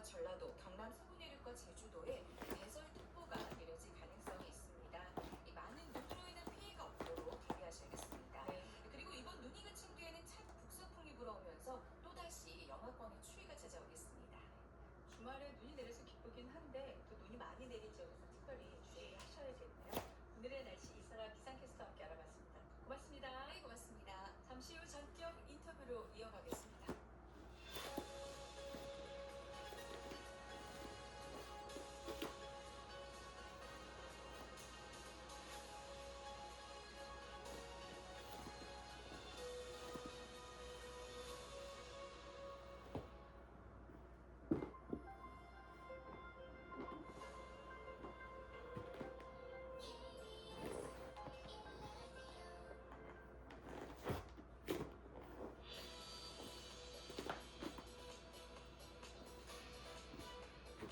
전라도, 경남 서부 내륙과 제주도에 대설특보가 내려질 가능성이 있습니다. 이 많은 눈으로 인한 피해가 없도록 대비하셔야겠습니다. 네. 그리고 이번 눈이 그친 뒤에는 찬 북서풍이 불어오면서 또다시 영하권의 추위가 찾아오겠습니다. 주말에 눈이 내려서 기쁘긴 한데 또 눈이 많이 내린 지역에서 특별히 주의하셔야겠네요. 오늘의 날씨 이사라 기상캐스터와 함께 알아봤습니다. 고맙습니다. 네, 고맙습니다. 잠시 후 전격 인터뷰로 이어가겠습니다.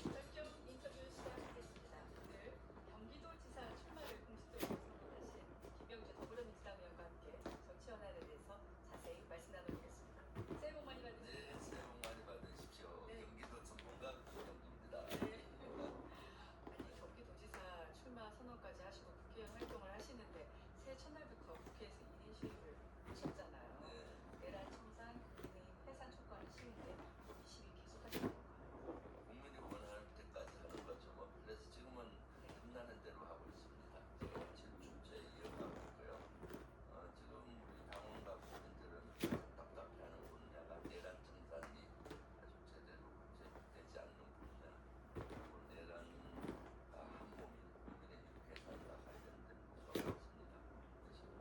전격 인터뷰 시작하겠습니다. 오늘 경기도지사 출마를 공식적으로 선언하신 김병주 더불어민주당 의원과 함께 정치 현안에 대해서 자세히 말씀 나눠보겠습니다. 새해 복 많이 받으세요. 네, 새해 복 많이 받으십시오. 네. 경기도 전문가 김영두입니다. 네. 아니, 경기도지사 출마 선언까지 하시고 국회의원 활동을 하시는데 새해 첫날부터 국회에서 1인 시위를 하셨잖아요. 네. 내란 청산, 국민의힘 해산 촉구하는 시위인데 이 시위 계속 하시는 건가요? 국민이 원하는 때까지 하는 거죠. 뭐. 그래서 지금은 끝나는 대로 하고 있습니다. 지금 7주째 이어가고 있고요. 지금 우리 당원과 국민들은 답답해하는 분야가 내란 청산이 아주 제대로 되지 않는 분야, 그리고 내란과 한 몸인 국민의힘 해산과 관련된 문제가 있습니다. 그래서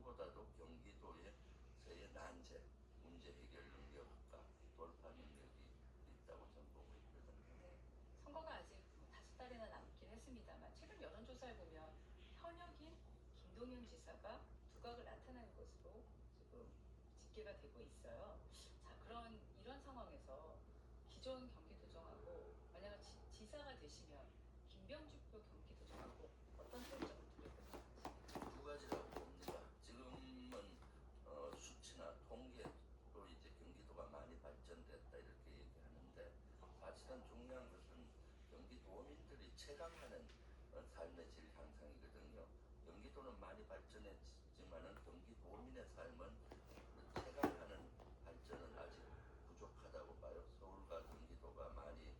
무엇보다도 경기도에서의 난제, 문제 해결 능력과 돌파 능력이 있다고 저는 보고 있거든요. 네. 선거가 아직 뭐 5달이나 남긴 했습니다만 최근 여론조사를 보면 현역인 김동연 지사가 두각을 나타내는 것으로 지금 집계가 되고 있어요. 자, 이런 상황에서 기존 경기도정하고 만약 지사가 되시면 김병주표 경기도정하고 어떤 차이점을 두려고 생각하십니까? 두 가지라고 봅니다. 지금은 수치나 통계로 이제 경기도가 많이 발전됐다 이렇게 얘기하는데 사실은 중요한 것은 경기도민들이 체감하는 삶의 질 향상이거든요. 경기도는 많이 발전했지만은 경기도민의 삶은 체감하는 발전은 아직 부족하다고 봐요. 서울과 경기도가 많이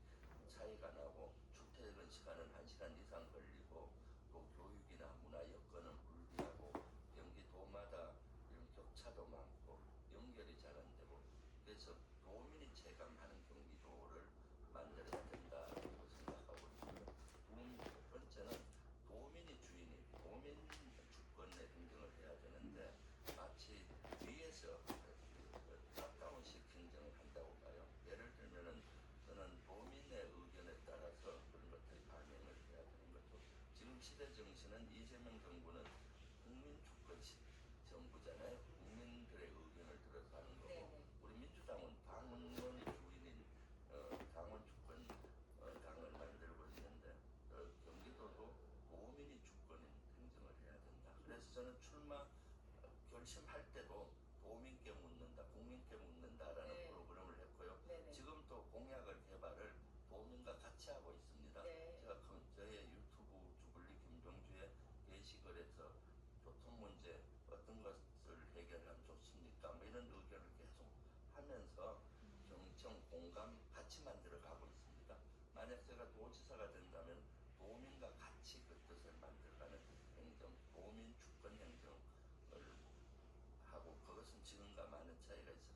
차이가 나고 출퇴근 시간은 1시간 이상 걸리고 또 교육이나 문화 여건은 불리하고 경기도마다 이런 격차도 많고 연결이 잘 안 되고 그래서 도민이 체감하는 경기도를 만들어야 된다고 생각하고 있고요. 두 번째는 도민이 주인이 도민 주권의 행정을 해야 되는데 마치 위에서 탑다운식 행정을 한다고 봐요. 예를 들면은 저는 도민의 의견에 따라서 그런 것들이 반영을 해야 되는 거죠. 지금 시대 정신은 이재명 정부는 국민 주권 정부잖아요. 국민들의 의견을 들어서 하는 거고 네네. 우리 민주당은 당원이 주인인 당원 주권 당을 만들고 있는데 경기도도 도민이 주권인 행정을 해야 된다. 그래서 저는 출마 결심할 때도 도민께 묻는다, 국민께 묻는다라는 네. 프로그램을 했고요. 네네. 지금 또 공약을 개발을 도민과 같이 하고 있습니다. 네. 제가 저의 유튜브 주블리 김병주의 게시글에서 교통 문제 어떤 것을 해결하면 좋습니까? 뭐 이런 의견을 계속 하면서 경청 공감 같이 만들어가고 있습니다. 만약 제가 도지사가 된다면 도민과 같이 그 뜻을 만들어가는 행정, 도민 주권 행정을 하고 그것은 지금과 많은 차이가 있습니다.